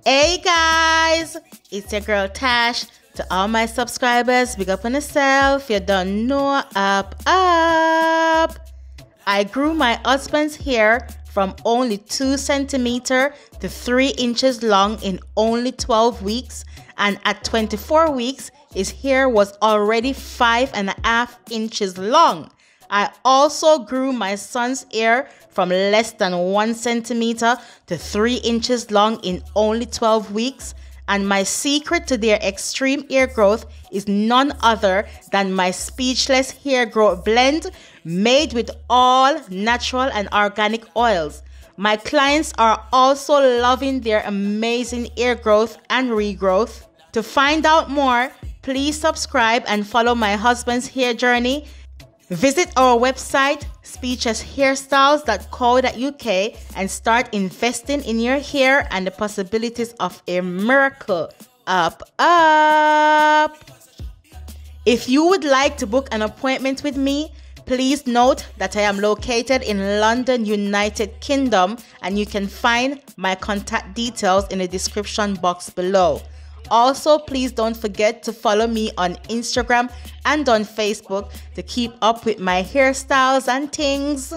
Hey guys, it's your girl Tash. To all my subscribers, big up on yourself. You don't know, up. I grew my husband's hair from only 2 centimeters to 3 inches long in only 12 weeks, and at 24 weeks, his hair was already 5.5 inches long. I also grew my son's hair from less than 1 centimeter to 3 inches long in only 12 weeks. And my secret to their extreme hair growth is none other than my speechless hair growth blend made with all natural and organic oils. My clients are also loving their amazing hair growth and regrowth. To find out more, please subscribe and follow my husband's hair journey. Visit our website, speechlesshairstyles.co.uk, and start investing in your hair and the possibilities of a miracle. Up. If you would like to book an appointment with me, please note that I am located in London, United Kingdom, and you can find my contact details in the description box below. Also, please don't forget to follow me on Instagram and on Facebook to keep up with my hairstyles and things.